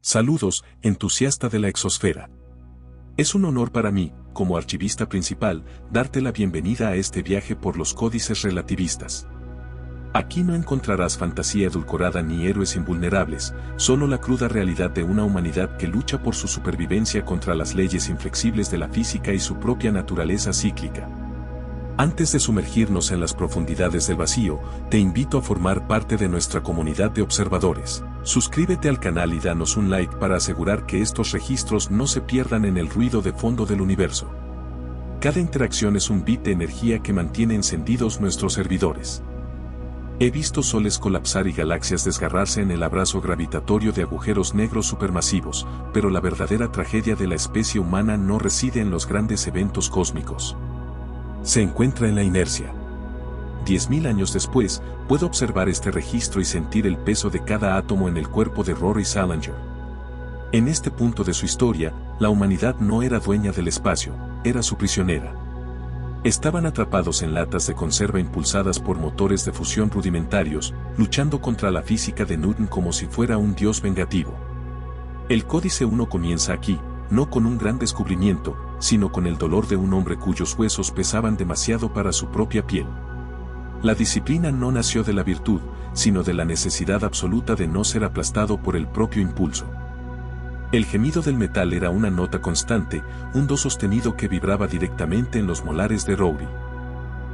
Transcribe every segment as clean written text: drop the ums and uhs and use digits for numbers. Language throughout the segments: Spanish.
Saludos, entusiasta de la exosfera. Es un honor para mí, como archivista principal, darte la bienvenida a este viaje por los códices relativistas. Aquí no encontrarás fantasía edulcorada ni héroes invulnerables, solo la cruda realidad de una humanidad que lucha por su supervivencia contra las leyes inflexibles de la física y su propia naturaleza cíclica. Antes de sumergirnos en las profundidades del vacío, te invito a formar parte de nuestra comunidad de observadores. Suscríbete al canal y danos un like para asegurar que estos registros no se pierdan en el ruido de fondo del universo. Cada interacción es un bit de energía que mantiene encendidos nuestros servidores. He visto soles colapsar y galaxias desgarrarse en el abrazo gravitatorio de agujeros negros supermasivos, pero la verdadera tragedia de la especie humana no reside en los grandes eventos cósmicos. Se encuentra en la inercia. 10.000 años después, puedo observar este registro y sentir el peso de cada átomo en el cuerpo de Rory Salinger. En este punto de su historia, la humanidad no era dueña del espacio, era su prisionera. Estaban atrapados en latas de conserva impulsadas por motores de fusión rudimentarios, luchando contra la física de Newton como si fuera un dios vengativo. El Códice 1 comienza aquí, no con un gran descubrimiento, sino con el dolor de un hombre cuyos huesos pesaban demasiado para su propia piel. La disciplina no nació de la virtud, sino de la necesidad absoluta de no ser aplastado por el propio impulso. El gemido del metal era una nota constante, un do sostenido que vibraba directamente en los molares de Rory.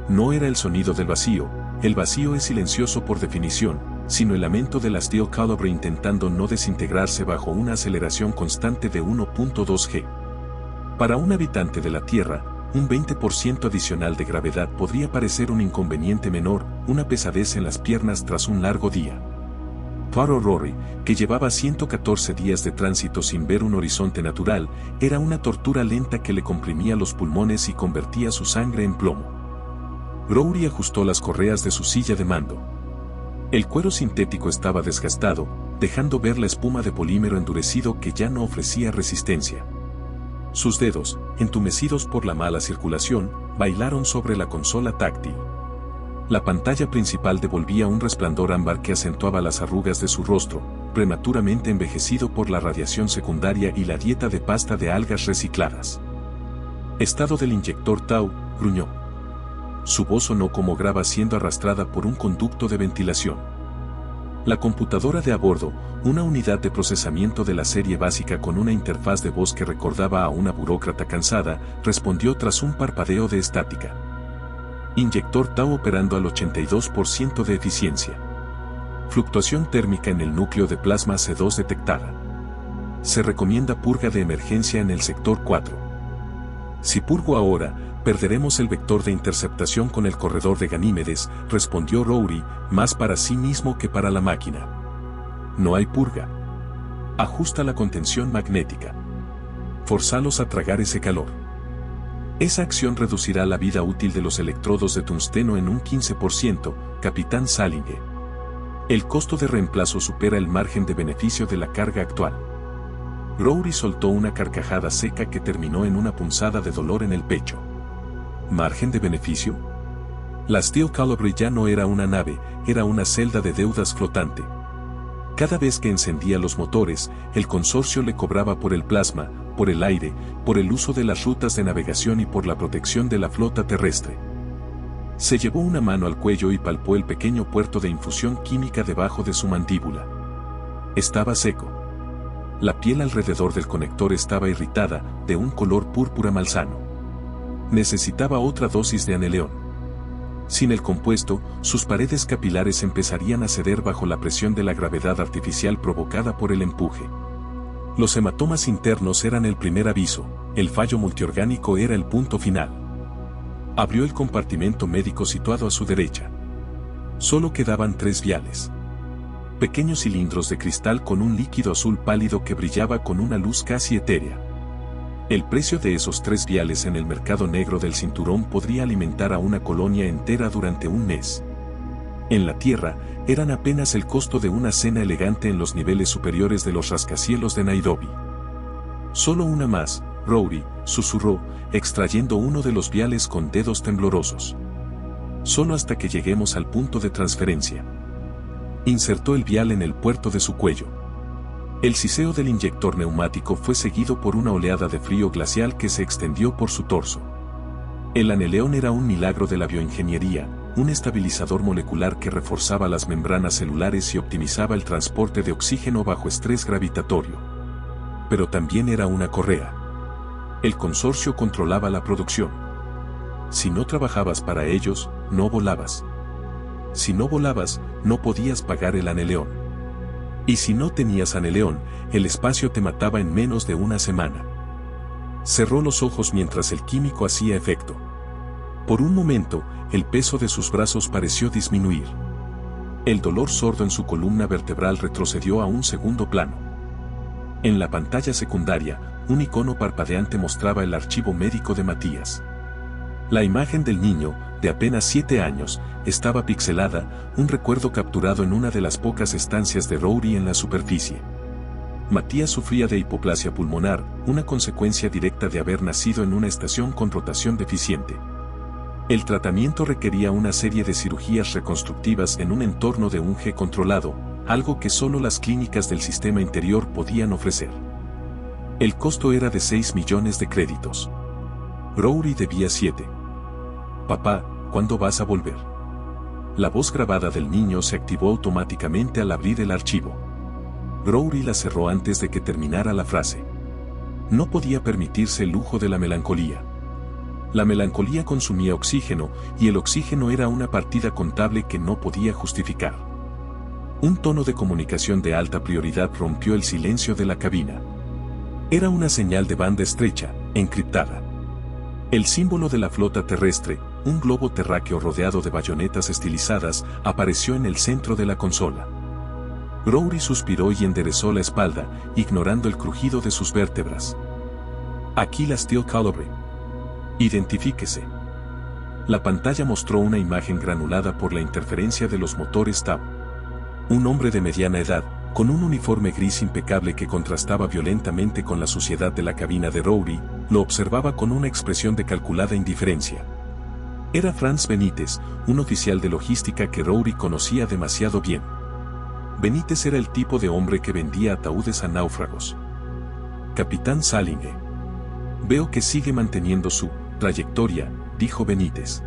No era el sonido del vacío, el vacío es silencioso por definición, sino el lamento de la Steel Calabre intentando no desintegrarse bajo una aceleración constante de 1.2 g. Para un habitante de la Tierra, un 20% adicional de gravedad podría parecer un inconveniente menor, una pesadez en las piernas tras un largo día. Para Rory, que llevaba 114 días de tránsito sin ver un horizonte natural, era una tortura lenta que le comprimía los pulmones y convertía su sangre en plomo. Rory ajustó las correas de su silla de mando. El cuero sintético estaba desgastado, dejando ver la espuma de polímero endurecido que ya no ofrecía resistencia. Sus dedos, entumecidos por la mala circulación, bailaron sobre la consola táctil. La pantalla principal devolvía un resplandor ámbar que acentuaba las arrugas de su rostro, prematuramente envejecido por la radiación secundaria y la dieta de pasta de algas recicladas. Estado del inyector Tau, gruñó. Su voz sonó como grava siendo arrastrada por un conducto de ventilación. La computadora de a bordo, una unidad de procesamiento de la serie básica con una interfaz de voz que recordaba a una burócrata cansada, respondió tras un parpadeo de estática. Inyector Tau operando al 82% de eficiencia. Fluctuación térmica en el núcleo de plasma C2 detectada. Se recomienda purga de emergencia en el sector 4. Si purgo ahora, perderemos el vector de interceptación con el corredor de Ganímedes, respondió Rory, más para sí mismo que para la máquina. No hay purga. Ajusta la contención magnética. Forzalos a tragar ese calor. Esa acción reducirá la vida útil de los electrodos de tungsteno en un 15%, Capitán Salinger. El costo de reemplazo supera el margen de beneficio de la carga actual. Rory soltó una carcajada seca que terminó en una punzada de dolor en el pecho. ¿Margen de beneficio? La Steel Calabre ya no era una nave, era una celda de deudas flotante. Cada vez que encendía los motores, el consorcio le cobraba por el plasma, por el aire, por el uso de las rutas de navegación y por la protección de la flota terrestre. Se llevó una mano al cuello y palpó el pequeño puerto de infusión química debajo de su mandíbula. Estaba seco. La piel alrededor del conector estaba irritada, de un color púrpura malsano. Necesitaba otra dosis de aneleón. Sin el compuesto, sus paredes capilares empezarían a ceder bajo la presión de la gravedad artificial provocada por el empuje. Los hematomas internos eran el primer aviso, el fallo multiorgánico era el punto final. Abrió el compartimento médico situado a su derecha. Solo quedaban 3 viales. Pequeños cilindros de cristal con un líquido azul pálido que brillaba con una luz casi etérea. El precio de esos 3 viales en el mercado negro del cinturón podría alimentar a una colonia entera durante un mes. En la Tierra, eran apenas el costo de una cena elegante en los niveles superiores de los rascacielos de Nairobi. Solo una más, Rory, susurró, extrayendo uno de los viales con dedos temblorosos. Solo hasta que lleguemos al punto de transferencia. Insertó el vial en el puerto de su cuello. El siseo del inyector neumático fue seguido por una oleada de frío glacial que se extendió por su torso. El aneleón era un milagro de la bioingeniería, un estabilizador molecular que reforzaba las membranas celulares y optimizaba el transporte de oxígeno bajo estrés gravitatorio. Pero también era una correa. El consorcio controlaba la producción. Si no trabajabas para ellos, no volabas. Si no volabas, no podías pagar el aneleón. Y si no tenías aneleón, el espacio te mataba en menos de una semana. Cerró los ojos mientras el químico hacía efecto. Por un momento, el peso de sus brazos pareció disminuir. El dolor sordo en su columna vertebral retrocedió a un segundo plano. En la pantalla secundaria, un icono parpadeante mostraba el archivo médico de Matías. La imagen del niño, de apenas 7 años, estaba pixelada, un recuerdo capturado en una de las pocas estancias de Rory en la superficie. Matías sufría de hipoplasia pulmonar, una consecuencia directa de haber nacido en una estación con rotación deficiente. El tratamiento requería una serie de cirugías reconstructivas en un entorno de un G controlado, algo que solo las clínicas del sistema interior podían ofrecer. El costo era de 6 millones de créditos. Rory debía 7. Papá, ¿cuándo vas a volver? La voz grabada del niño se activó automáticamente al abrir el archivo. Rory la cerró antes de que terminara la frase. No podía permitirse el lujo de la melancolía. La melancolía consumía oxígeno, y el oxígeno era una partida contable que no podía justificar. Un tono de comunicación de alta prioridad rompió el silencio de la cabina. Era una señal de banda estrecha, encriptada. El símbolo de la flota terrestre, un globo terráqueo rodeado de bayonetas estilizadas, apareció en el centro de la consola. Rory suspiró y enderezó la espalda, ignorando el crujido de sus vértebras. Aquí la Steel Calibre. Identifíquese. La pantalla mostró una imagen granulada por la interferencia de los motores TAB. Un hombre de mediana edad, con un uniforme gris impecable que contrastaba violentamente con la suciedad de la cabina de Rory, lo observaba con una expresión de calculada indiferencia. Era Franz Benítez, un oficial de logística que Rory conocía demasiado bien. Benítez era el tipo de hombre que vendía ataúdes a náufragos. Capitán Salinge. Veo que sigue manteniendo su trayectoria, dijo Benítez.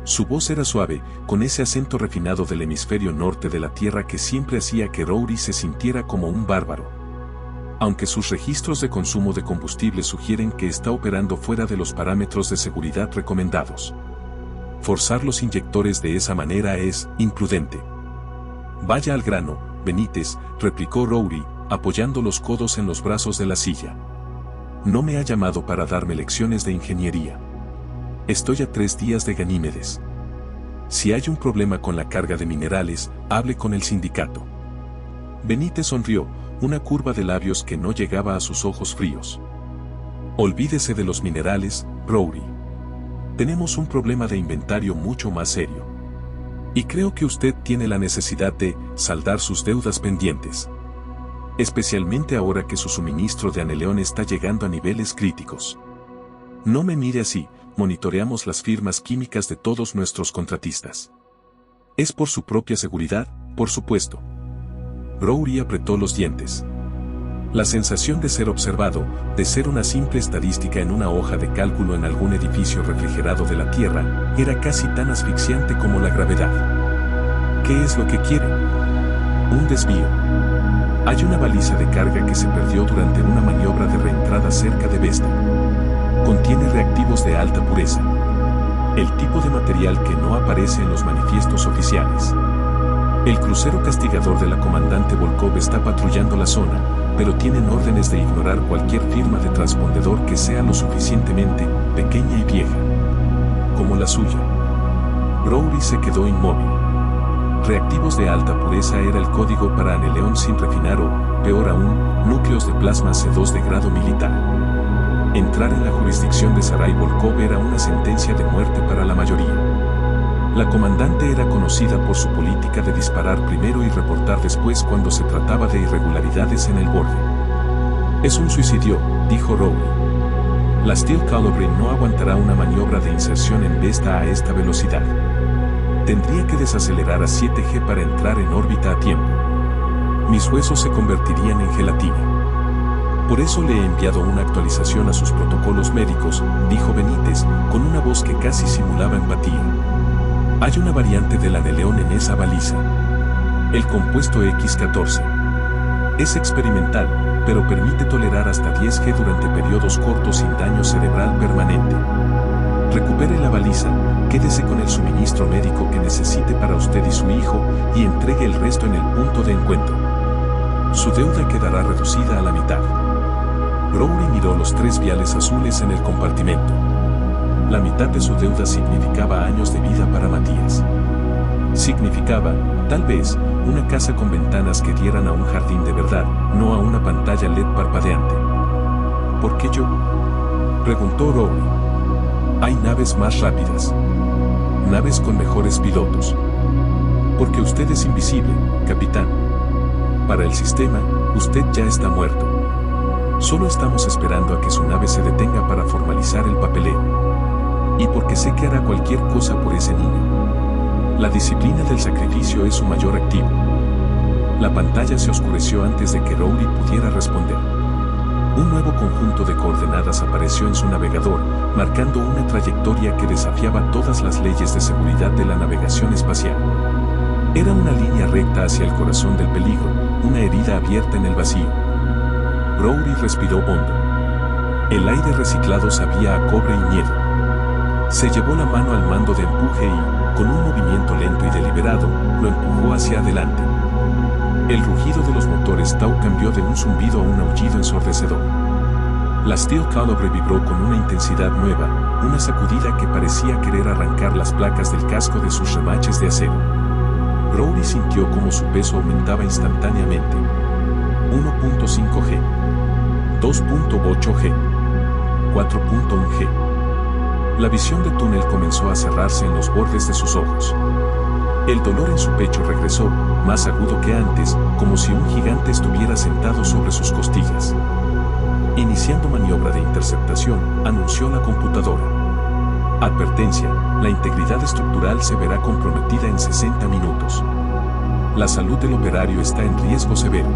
Su voz era suave, con ese acento refinado del hemisferio norte de la Tierra que siempre hacía que Rory se sintiera como un bárbaro. Aunque sus registros de consumo de combustible sugieren que está operando fuera de los parámetros de seguridad recomendados. Forzar los inyectores de esa manera es imprudente. Vaya al grano, Benítez, replicó Rory, apoyando los codos en los brazos de la silla. No me ha llamado para darme lecciones de ingeniería. Estoy a 3 días de Ganímedes. Si hay un problema con la carga de minerales, hable con el sindicato. Benítez sonrió, una curva de labios que no llegaba a sus ojos fríos. Olvídese de los minerales, Rory. Tenemos un problema de inventario mucho más serio. Y creo que usted tiene la necesidad de saldar sus deudas pendientes. Especialmente ahora que su suministro de aneleón está llegando a niveles críticos. No me mire así, monitoreamos las firmas químicas de todos nuestros contratistas. Es por su propia seguridad, por supuesto. Rory apretó los dientes. La sensación de ser observado, de ser una simple estadística en una hoja de cálculo en algún edificio refrigerado de la Tierra, era casi tan asfixiante como la gravedad. ¿Qué es lo que quiere? Un desvío. Hay una baliza de carga que se perdió durante una maniobra de reentrada cerca de Vesta. Contiene reactivos de alta pureza. El tipo de material que no aparece en los manifiestos oficiales. El crucero castigador de la comandante Volkov está patrullando la zona, pero tienen órdenes de ignorar cualquier firma de transpondedor que sea lo suficientemente pequeña y vieja. Como la suya. Rory se quedó inmóvil. Reactivos de alta pureza era el código para aneleón sin refinar o, peor aún, núcleos de plasma C2 de grado militar. Entrar en la jurisdicción de Sarai Volkov era una sentencia de muerte para la mayoría. La comandante era conocida por su política de disparar primero y reportar después cuando se trataba de irregularidades en el borde. Es un suicidio, dijo Rory. La Steel Calibre no aguantará una maniobra de inserción en Vesta a esta velocidad. Tendría que desacelerar a 7G para entrar en órbita a tiempo. mis huesos se convertirían en gelatina. Por eso le he enviado una actualización a sus protocolos médicos, dijo Benítez, con una voz que casi simulaba empatía. Hay una variante del aneleón en esa baliza. El compuesto X14. Es experimental, pero permite tolerar hasta 10G durante periodos cortos sin daño cerebral permanente. Recupere la baliza, quédese con el suministro médico que necesite para usted y su hijo y entregue el resto en el punto de encuentro. Su deuda quedará reducida a la mitad. Browry miró los 3 viales azules en el compartimento. La mitad de su deuda significaba años de vida para Matías. Significaba, tal vez, una casa con ventanas que dieran a un jardín de verdad, no a una pantalla LED parpadeante. ¿Por qué yo?, preguntó Browry. Hay naves más rápidas. Naves con mejores pilotos. Porque usted es invisible, capitán. Para el sistema, usted ya está muerto. Solo estamos esperando a que su nave se detenga para formalizar el papeleo. Y porque sé que hará cualquier cosa por ese niño. La disciplina del sacrificio es su mayor activo. La pantalla se oscureció antes de que Browry pudiera responder. Un nuevo conjunto de coordenadas apareció en su navegador, marcando una trayectoria que desafiaba todas las leyes de seguridad de la navegación espacial. Era una línea recta hacia el corazón del peligro, una herida abierta en el vacío. Browry respiró hondo. El aire reciclado sabía a cobre y miedo. Se llevó la mano al mando de empuje y, con un movimiento lento y deliberado, lo empujó hacia adelante. El rugido de los motores Tau cambió de un zumbido a un aullido ensordecedor. La Steel Calibre vibró con una intensidad nueva, una sacudida que parecía querer arrancar las placas del casco de sus remaches de acero. Browry sintió como su peso aumentaba instantáneamente. 1.5G, 2.8G, 4.1G. La visión de túnel comenzó a cerrarse en los bordes de sus ojos. El dolor en su pecho regresó, más agudo que antes, como si un gigante estuviera sentado sobre sus costillas. Iniciando maniobra de interceptación, anunció la computadora. Advertencia, la integridad estructural se verá comprometida en 60 minutos. La salud del operario está en riesgo severo.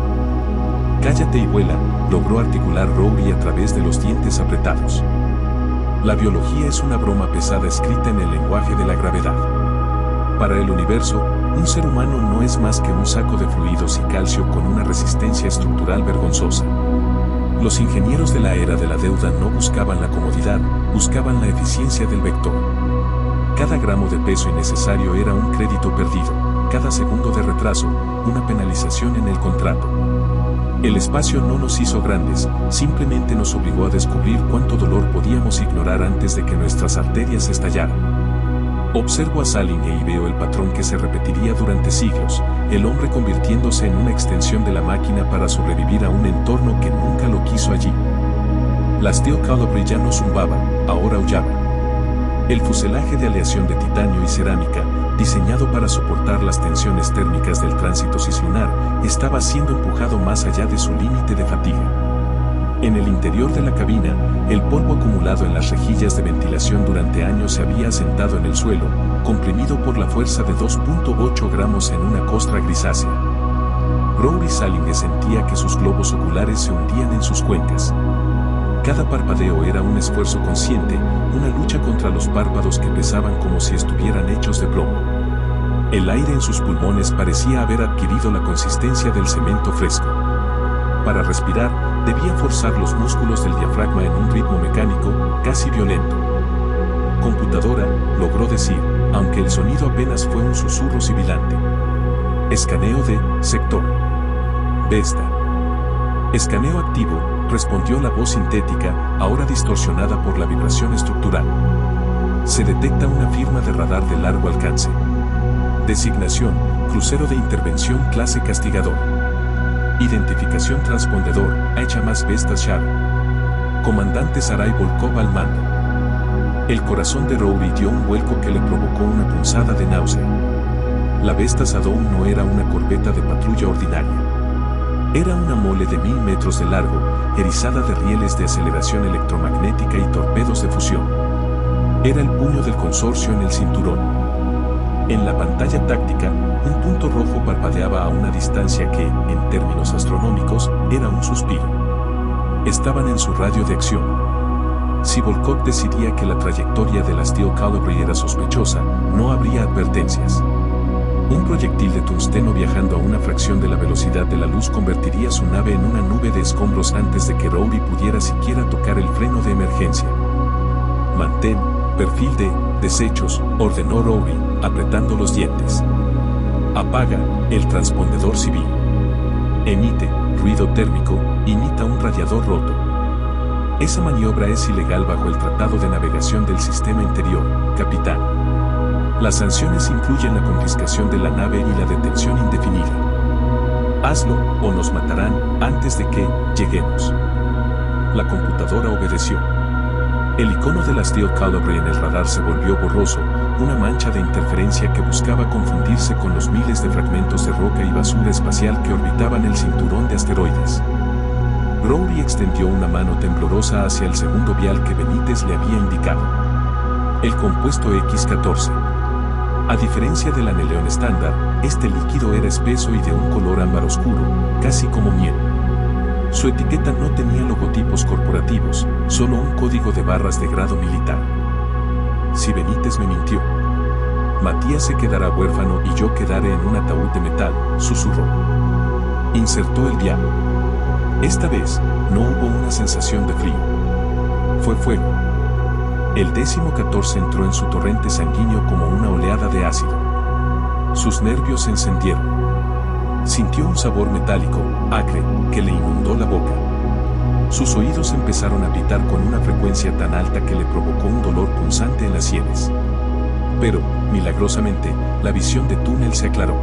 Cállate y vuela, logró articular Browry a través de los dientes apretados. La biología es una broma pesada escrita en el lenguaje de la gravedad. Para el universo, un ser humano no es más que un saco de fluidos y calcio con una resistencia estructural vergonzosa. Los ingenieros de la era de la deuda no buscaban la comodidad, buscaban la eficiencia del vector. Cada gramo de peso innecesario era un crédito perdido, cada segundo de retraso, una penalización en el contrato. El espacio no nos hizo grandes, simplemente nos obligó a descubrir cuánto dolor podíamos ignorar antes de que nuestras arterias estallaran. Observo a Salinger y veo el patrón que se repetiría durante siglos, el hombre convirtiéndose en una extensión de la máquina para sobrevivir a un entorno que nunca lo quiso allí. La Steel Calibre ya no zumbaba, ahora aullaba. El fuselaje de aleación de titanio y cerámica, diseñado para soportar las tensiones térmicas del tránsito cislunar, estaba siendo empujado más allá de su límite de fatiga. En el interior de la cabina, el polvo acumulado en las rejillas de ventilación durante años se había asentado en el suelo, comprimido por la fuerza de 2.8 gramos en una costra grisácea. Browry Salinger sentía que sus globos oculares se hundían en sus cuencas. Cada parpadeo era un esfuerzo consciente, una lucha contra los párpados que pesaban como si estuvieran hechos de plomo. El aire en sus pulmones parecía haber adquirido la consistencia del cemento fresco. Para respirar, debía forzar los músculos del diafragma en un ritmo mecánico, casi violento. Computadora, logró decir, aunque el sonido apenas fue un susurro sibilante. Escaneo de sector. Vesta. Escaneo activo, respondió la voz sintética, ahora distorsionada por la vibración estructural. Se detecta una firma de radar de largo alcance. Designación, crucero de intervención clase castigador. Identificación transpondedor, HMAS Vesta Shadow. Comandante Sarai Volkov al mando. El corazón de Browry dio un vuelco que le provocó una punzada de náusea. La Vesta Shadow no era una corbeta de patrulla ordinaria. Era una mole de 1000 metros de largo, erizada de rieles de aceleración electromagnética y torpedos de fusión. Era el puño del consorcio en el cinturón. En la pantalla táctica, Un punto rojo parpadeaba a una distancia que, en términos astronómicos, era un suspiro. Estaban en su radio de acción. Si Volkov decidía que la trayectoria de la Steel Calibri era sospechosa, no habría advertencias. Un proyectil de tungsteno viajando a una fracción de la velocidad de la luz convertiría su nave en una nube de escombros antes de que Rowley pudiera siquiera tocar el freno de emergencia. Mantén, perfil de desechos, ordenó Rowley, apretando los dientes. Apaga el transpondedor civil. Emite ruido térmico, imita un radiador roto. Esa maniobra es ilegal bajo el Tratado de Navegación del Sistema Interior, capitán. Las sanciones incluyen la confiscación de la nave y la detención indefinida. Hazlo o nos matarán antes de que lleguemos. La computadora obedeció. El icono de la Steel Calibri en el radar se volvió borroso, una mancha de interferencia que buscaba confundirse con los miles de fragmentos de roca y basura espacial que orbitaban el cinturón de asteroides. Rowley extendió una mano temblorosa hacia el segundo vial que Benítez le había indicado. El compuesto X14. A diferencia del aneleón estándar, este líquido era espeso y de un color ámbar oscuro, casi como miel. Su etiqueta no tenía logotipos corporativos, solo un código de barras de grado militar. Si Benítez me mintió, Matías se quedará huérfano y yo quedaré en un ataúd de metal, susurró. Insertó el vial. Esta vez, no hubo una sensación de frío. Fue fuego. El 14 entró en su torrente sanguíneo como una oleada de ácido. Sus nervios se encendieron. Sintió un sabor metálico, acre, que le inundó la boca. Sus oídos empezaron a pitar con una frecuencia tan alta que le provocó un dolor punzante en las sienes. Pero, milagrosamente, la visión de túnel se aclaró.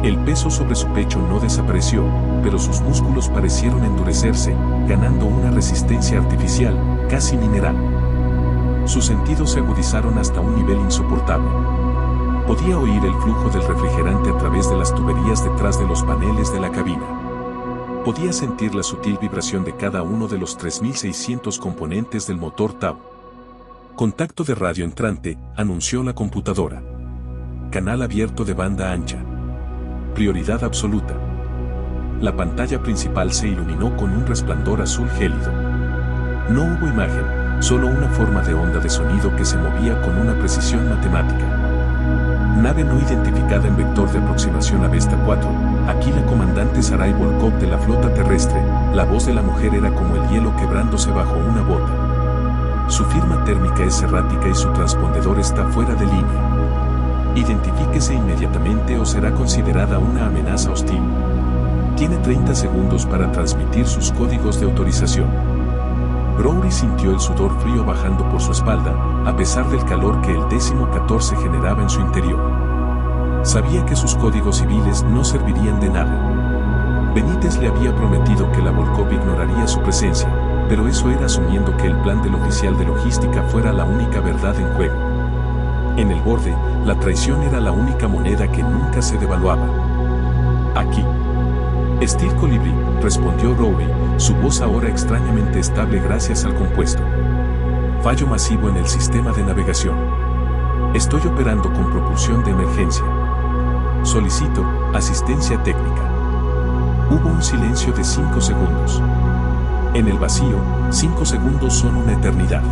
El peso sobre su pecho no desapareció, pero sus músculos parecieron endurecerse, ganando una resistencia artificial, casi mineral. Sus sentidos se agudizaron hasta un nivel insoportable. Podía oír el flujo del refrigerante a través de las tuberías detrás de los paneles de la cabina. Podía sentir la sutil vibración de cada uno de los 3.600 componentes del motor TAU. Contacto de radio entrante, anunció la computadora. Canal abierto de banda ancha. Prioridad absoluta. La pantalla principal se iluminó con un resplandor azul gélido. No hubo imagen, solo una forma de onda de sonido que se movía con una precisión matemática. Nave no identificada en vector de aproximación Avesta 4, aquí la comandante Sarai Volkov de la flota terrestre. La voz de la mujer era como el hielo quebrándose bajo una bota. Su firma térmica es errática y su transpondedor está fuera de línea. Identifíquese inmediatamente o será considerada una amenaza hostil. Tiene 30 segundos para transmitir sus códigos de autorización. Rowley sintió el sudor frío bajando por su espalda, a pesar del calor que el 14 generaba en su interior. Sabía que sus códigos civiles no servirían de nada. Benítez le había prometido que la Volkov ignoraría su presencia, pero eso era asumiendo que el plan del oficial de logística fuera la única verdad en juego. En el borde, la traición era la única moneda que nunca se devaluaba. Aquí. Steel Colibri, respondió Rowley, su voz ahora extrañamente estable gracias al compuesto. Fallo masivo en el sistema de navegación. Estoy operando con propulsión de emergencia. Solicito asistencia técnica. Hubo un silencio de 5 segundos. En el vacío, 5 segundos son una eternidad.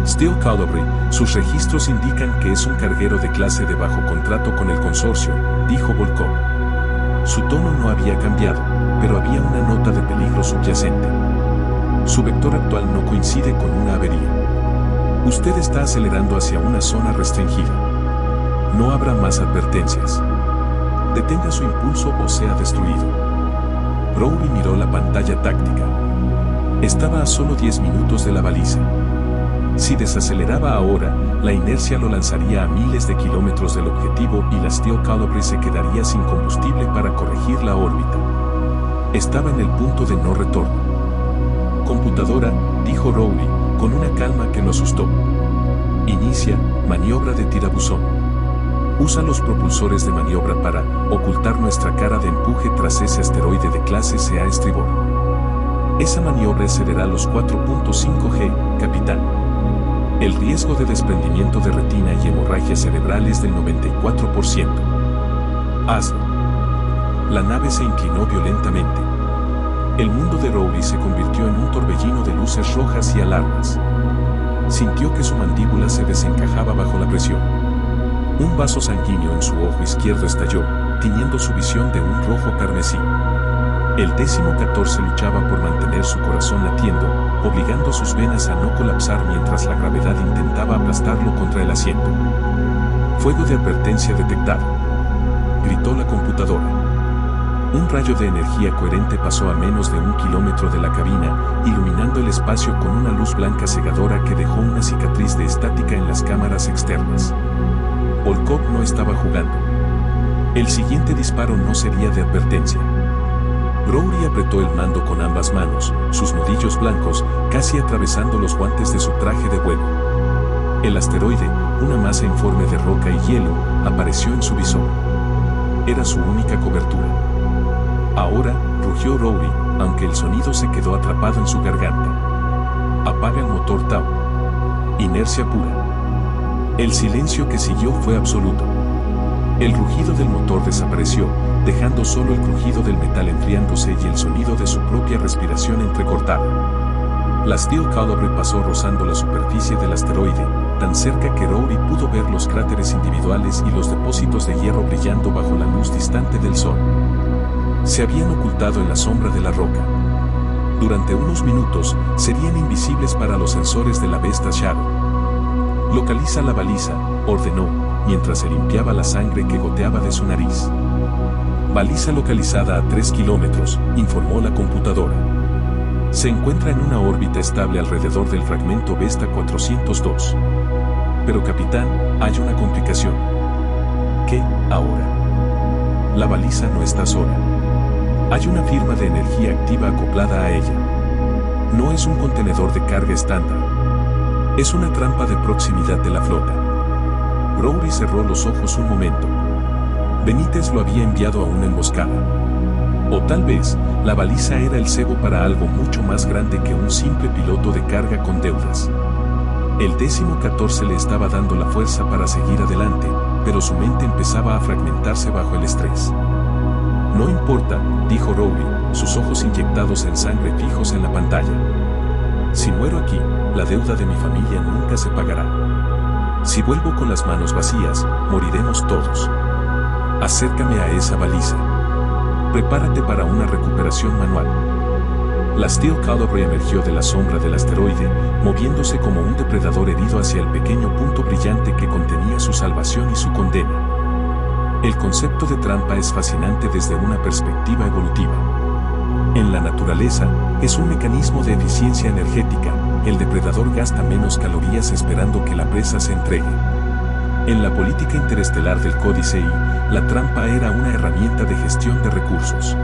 Steel Calibri, sus registros indican que es un carguero de clase de bajo contrato con el consorcio, dijo Volkov. Su tono no había cambiado, pero había una nota de peligro subyacente. Su vector actual no coincide con una avería. Usted está acelerando hacia una zona restringida. No habrá más advertencias. Detenga su impulso o sea destruido. Rowley miró la pantalla táctica. Estaba a solo 10 minutos de la baliza. Si desaceleraba ahora, la inercia lo lanzaría a miles de kilómetros del objetivo y la Steel Calibri se quedaría sin combustible para corregir la órbita. Estaba en el punto de no retorno. Computadora, dijo Rowley, con una calma que lo asustó. Inicia maniobra de tirabuzón. Usa los propulsores de maniobra para ocultar nuestra cara de empuje tras ese asteroide de clase C a estribor. Esa maniobra excederá los 4.5 G, capitán. El riesgo de desprendimiento de retina y hemorragia cerebral es del 94%. Hazlo. La nave se inclinó violentamente. El mundo de Rory se convirtió en un torbellino de luces rojas y alarmas. Sintió que su mandíbula se desencajaba bajo la presión. Un vaso sanguíneo en su ojo izquierdo estalló, tiñendo su visión de un rojo carmesí. El 14º luchaba por mantener su corazón latiendo, obligando sus venas a no colapsar mientras la gravedad intentaba aplastarlo contra el asiento. Fuego de advertencia detectado. Gritó la computadora. Un rayo de energía coherente pasó a menos de 1 kilómetro de la cabina, iluminando el espacio con una luz blanca cegadora que dejó una cicatriz de estática en las cámaras externas. Volkov no estaba jugando. El siguiente disparo no sería de advertencia. Rory apretó el mando con ambas manos, sus nudillos blancos, casi atravesando los guantes de su traje de vuelo. El asteroide, una masa informe de roca y hielo, apareció en su visor. Era su única cobertura. Ahora, rugió Rory, aunque el sonido se quedó atrapado en su garganta. Apaga el motor Tau. Inercia pura. El silencio que siguió fue absoluto. El rugido del motor desapareció, dejando solo el crujido del metal enfriándose y el sonido de su propia respiración entrecortada. La Steel Calibre pasó rozando la superficie del asteroide, tan cerca que Rory pudo ver los cráteres individuales y los depósitos de hierro brillando bajo la luz distante del sol. Se habían ocultado en la sombra de la roca. Durante unos minutos, serían invisibles para los sensores de la Vesta Shadow. Localiza la baliza, ordenó, mientras se limpiaba la sangre que goteaba de su nariz. Baliza localizada a 3 kilómetros, informó la computadora. Se encuentra en una órbita estable alrededor del fragmento Vesta 402. Pero capitán, hay una complicación. ¿Qué, ahora? La baliza no está sola. Hay una firma de energía activa acoplada a ella. No es un contenedor de carga estándar. Es una trampa de proximidad de la flota. Rory cerró los ojos un momento. Benítez lo había enviado a una emboscada. O tal vez, la baliza era el cebo para algo mucho más grande que un simple piloto de carga con deudas. El 14º le estaba dando la fuerza para seguir adelante, pero su mente empezaba a fragmentarse bajo el estrés. No importa, dijo Rory, sus ojos inyectados en sangre fijos en la pantalla. Si muero aquí, la deuda de mi familia nunca se pagará. Si vuelvo con las manos vacías, moriremos todos. Acércame a esa baliza. Prepárate para una recuperación manual. La Steel Calibre emergió de la sombra del asteroide, moviéndose como un depredador herido hacia el pequeño punto brillante que contenía su salvación y su condena. El concepto de trampa es fascinante desde una perspectiva evolutiva. En la naturaleza, es un mecanismo de eficiencia energética. El depredador gasta menos calorías esperando que la presa se entregue. En la política interestelar del Códice I, la trampa era una herramienta de gestión de recursos.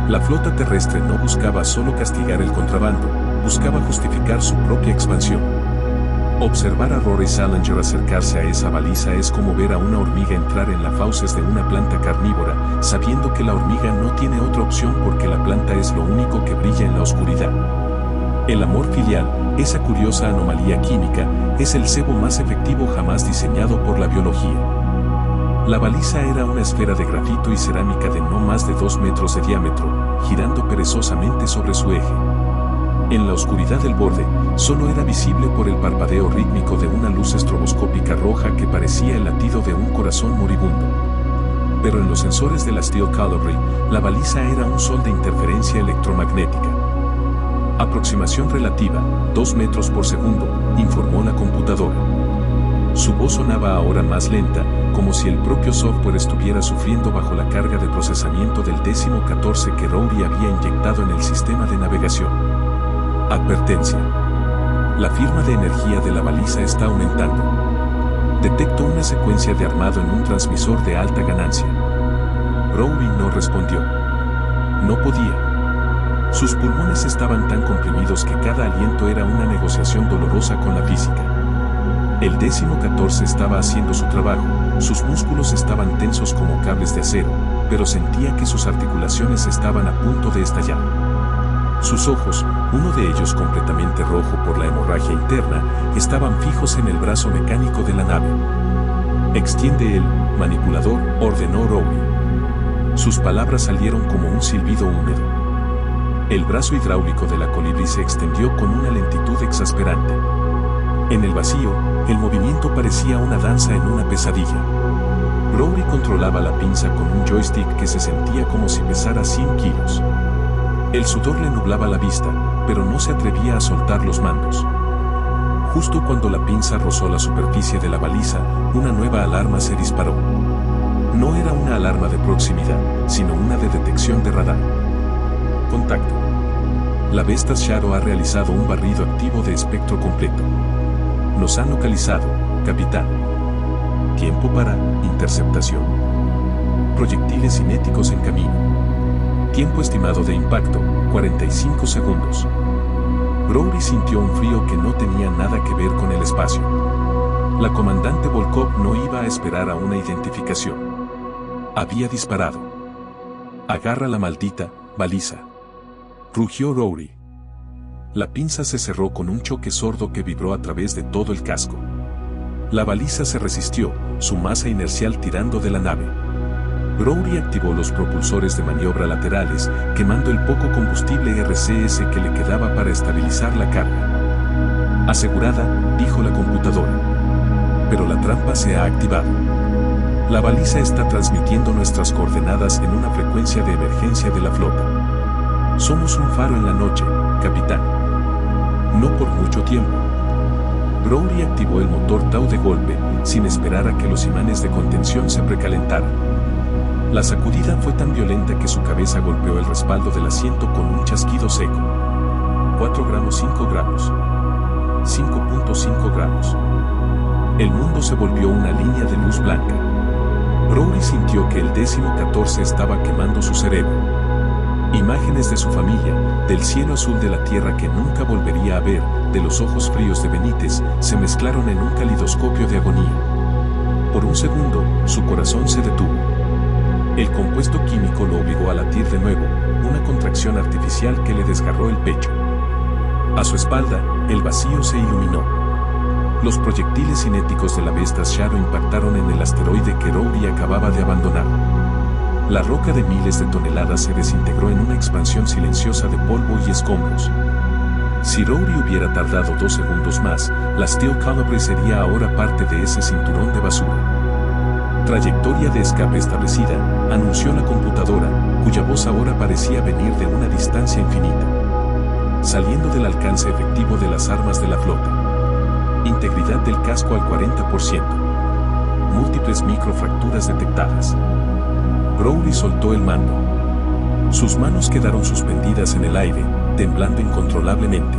La flota terrestre no buscaba solo castigar el contrabando, buscaba justificar su propia expansión. Observar a Rory Salinger acercarse a esa baliza es como ver a una hormiga entrar en las fauces de una planta carnívora, sabiendo que la hormiga no tiene otra opción porque la planta es lo único que brilla en la oscuridad. El amor filial, esa curiosa anomalía química, es el cebo más efectivo jamás diseñado por la biología. La baliza era una esfera de grafito y cerámica de no más de 2 metros de diámetro, girando perezosamente sobre su eje. En la oscuridad del borde, solo era visible por el parpadeo rítmico de una luz estroboscópica roja que parecía el latido de un corazón moribundo. Pero en los sensores de la Steel Calibre, la baliza era un sol de interferencia electromagnética. Aproximación relativa, 2 metros por segundo, informó la computadora. Su voz sonaba ahora más lenta, como si el propio software estuviera sufriendo bajo la carga de procesamiento del 14º que Rory había inyectado en el sistema de navegación. Advertencia. La firma de energía de la baliza está aumentando. Detecto una secuencia de armado en un transmisor de alta ganancia. Rory no respondió. No podía. Sus pulmones estaban tan comprimidos que cada aliento era una negociación dolorosa con la física. El 14º estaba haciendo su trabajo, sus músculos estaban tensos como cables de acero, pero sentía que sus articulaciones estaban a punto de estallar. Sus ojos, uno de ellos completamente rojo por la hemorragia interna, estaban fijos en el brazo mecánico de la nave. Extiende el manipulador, ordenó Rory. Sus palabras salieron como un silbido húmedo. El brazo hidráulico de la colibrí se extendió con una lentitud exasperante. En el vacío, el movimiento parecía una danza en una pesadilla. Browry controlaba la pinza con un joystick que se sentía como si pesara 100 kilos. El sudor le nublaba la vista, pero no se atrevía a soltar los mandos. Justo cuando la pinza rozó la superficie de la baliza, una nueva alarma se disparó. No era una alarma de proximidad, sino una de detección de radar. Contacto. La Vestas Shadow ha realizado un barrido activo de espectro completo. Nos han localizado, capitán. Tiempo para interceptación. Proyectiles cinéticos en camino. Tiempo estimado de impacto, 45 segundos. Browry sintió un frío que no tenía nada que ver con el espacio. La comandante Volkov no iba a esperar a una identificación. Había disparado. Agarra la maldita baliza. Rugió Browry. La pinza se cerró con un choque sordo que vibró a través de todo el casco. La baliza se resistió, su masa inercial tirando de la nave. Browry activó los propulsores de maniobra laterales, quemando el poco combustible RCS que le quedaba para estabilizar la carga. Asegurada, dijo la computadora. Pero la trampa se ha activado. La baliza está transmitiendo nuestras coordenadas en una frecuencia de emergencia de la flota. Somos un faro en la noche, capitán. No por mucho tiempo. Browry activó el motor Tau de golpe, sin esperar a que los imanes de contención se precalentaran. La sacudida fue tan violenta que su cabeza golpeó el respaldo del asiento con un chasquido seco. 4 gramos, 5 gramos. 5.5 gramos. El mundo se volvió una línea de luz blanca. Browry sintió que el 14º estaba quemando su cerebro. Imágenes de su familia, del cielo azul de la tierra que nunca volvería a ver, de los ojos fríos de Benítez, se mezclaron en un calidoscopio de agonía. Por un segundo, su corazón se detuvo. El compuesto químico lo obligó a latir de nuevo, una contracción artificial que le desgarró el pecho. A su espalda, el vacío se iluminó. Los proyectiles cinéticos de la Vestas Shadow impactaron en el asteroide que Browry acababa de abandonar. La roca de miles de toneladas se desintegró en una expansión silenciosa de polvo y escombros. Si Browry hubiera tardado 2 segundos más, la Steel Calabre sería ahora parte de ese cinturón de basura. Trayectoria de escape establecida, anunció la computadora, cuya voz ahora parecía venir de una distancia infinita. Saliendo del alcance efectivo de las armas de la flota. Integridad del casco al 40%. Múltiples microfracturas detectadas. Browry soltó el mando. Sus manos quedaron suspendidas en el aire, temblando incontrolablemente.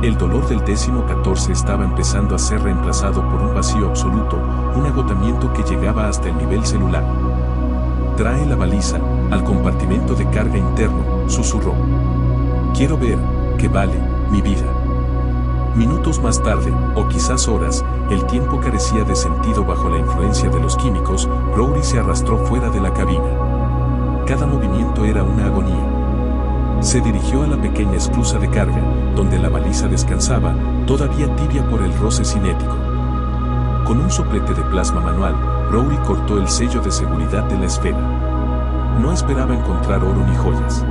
El dolor del 14º estaba empezando a ser reemplazado por un vacío absoluto, un agotamiento que llegaba hasta el nivel celular. Trae la baliza al compartimento de carga interno, susurró. Quiero ver qué vale mi vida. Minutos más tarde, o quizás horas, el tiempo carecía de sentido bajo la influencia de los químicos. Browry se arrastró fuera de la cabina. Cada movimiento era una agonía. Se dirigió a la pequeña esclusa de carga, donde la baliza descansaba, todavía tibia por el roce cinético. Con un soplete de plasma manual, Browry cortó el sello de seguridad de la esfera. No esperaba encontrar oro ni joyas.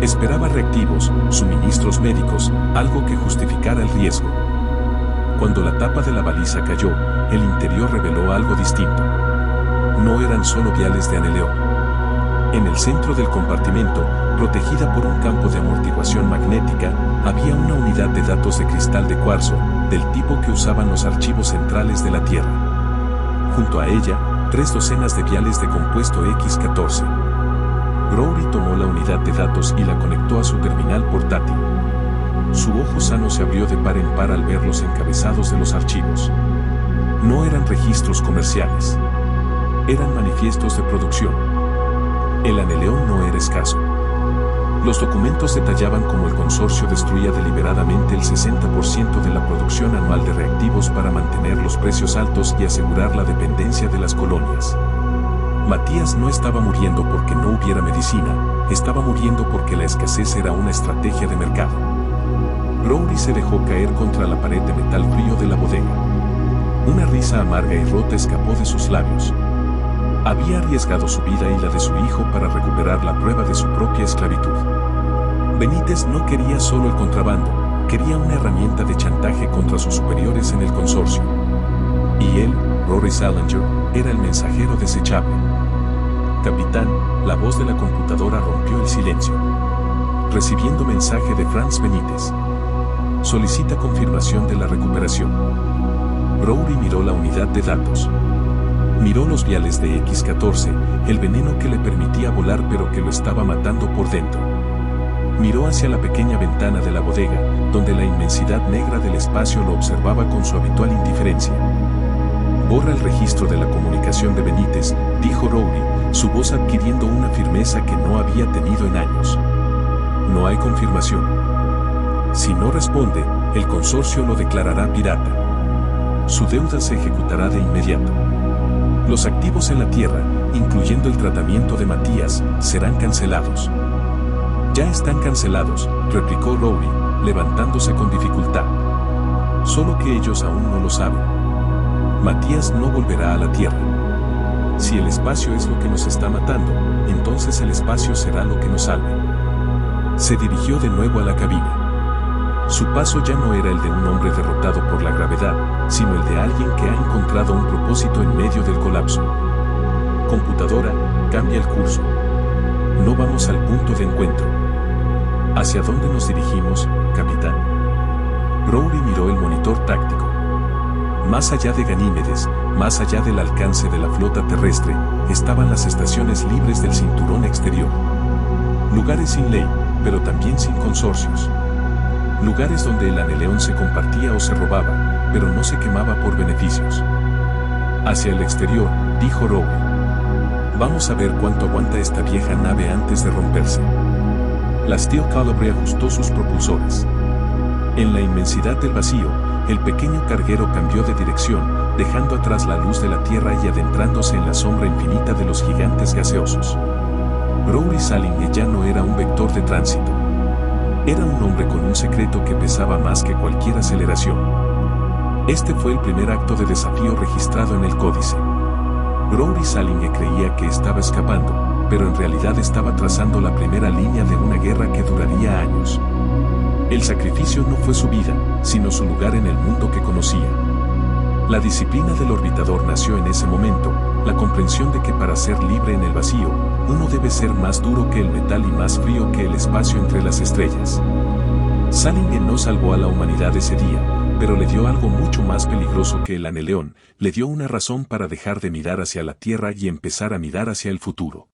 Esperaba reactivos, suministros médicos, algo que justificara el riesgo. Cuando la tapa de la baliza cayó, el interior reveló algo distinto. No eran solo viales de aneleo. En el centro del compartimento, protegida por un campo de amortiguación magnética, había una unidad de datos de cristal de cuarzo, del tipo que usaban los archivos centrales de la Tierra. Junto a ella, 3 docenas de viales de compuesto X14. Browry tomó la unidad de datos y la conectó a su terminal portátil. Su ojo sano se abrió de par en par al ver los encabezados de los archivos. No eran registros comerciales. Eran manifiestos de producción. El aneleón no era escaso. Los documentos detallaban cómo el consorcio destruía deliberadamente el 60% de la producción anual de reactivos para mantener los precios altos y asegurar la dependencia de las colonias. Matías no estaba muriendo porque no hubiera medicina, estaba muriendo porque la escasez era una estrategia de mercado. Browry se dejó caer contra la pared de metal frío de la bodega. Una risa amarga y rota escapó de sus labios. Había arriesgado su vida y la de su hijo para recuperar la prueba de su propia esclavitud. Benítez no quería solo el contrabando, quería una herramienta de chantaje contra sus superiores en el consorcio. Y él, Rory Salinger, era el mensajero desechable. Capitán, la voz de la computadora rompió el silencio. Recibiendo mensaje de Franz Benítez. Solicita confirmación de la recuperación. Rory miró la unidad de datos. Miró los viales de X-14, el veneno que le permitía volar pero que lo estaba matando por dentro. Miró hacia la pequeña ventana de la bodega, donde la inmensidad negra del espacio lo observaba con su habitual indiferencia. Borra el registro de la comunicación de Benítez, dijo Rory, su voz adquiriendo una firmeza que no había tenido en años. No hay confirmación. Si no responde, el consorcio lo declarará pirata. Su deuda se ejecutará de inmediato. Los activos en la Tierra, incluyendo el tratamiento de Matías, serán cancelados. Ya están cancelados, replicó Rory, levantándose con dificultad. Solo que ellos aún no lo saben. Matías no volverá a la Tierra. Si el espacio es lo que nos está matando, entonces el espacio será lo que nos salve. Se dirigió de nuevo a la cabina. Su paso ya no era el de un hombre derrotado por la gravedad, sino el de alguien que ha encontrado un propósito en medio del colapso. Computadora, cambia el curso. No vamos al punto de encuentro. ¿Hacia dónde nos dirigimos, capitán? Rory miró el monitor táctico. Más allá de Ganímedes, más allá del alcance de la flota terrestre, estaban las estaciones libres del cinturón exterior. Lugares sin ley, pero también sin consorcios. Lugares donde el aneleón se compartía o se robaba, pero no se quemaba por beneficios. Hacia el exterior, dijo Rory. Vamos a ver cuánto aguanta esta vieja nave antes de romperse. La Steel Calabre ajustó sus propulsores. En la inmensidad del vacío, el pequeño carguero cambió de dirección, dejando atrás la luz de la Tierra y adentrándose en la sombra infinita de los gigantes gaseosos. Rory Salinger ya no era un vector de tránsito. Era un hombre con un secreto que pesaba más que cualquier aceleración. Este fue el primer acto de desafío registrado en el códice. Rory Salinger creía que estaba escapando, pero en realidad estaba trazando la primera línea de una guerra que duraría años. El sacrificio no fue su vida, sino su lugar en el mundo que conocía. La disciplina del orbitador nació en ese momento, la comprensión de que para ser libre en el vacío, uno debe ser más duro que el metal y más frío que el espacio entre las estrellas. Salinger no salvó a la humanidad ese día, pero le dio algo mucho más peligroso que el aneleón, le dio una razón para dejar de mirar hacia la Tierra y empezar a mirar hacia el futuro.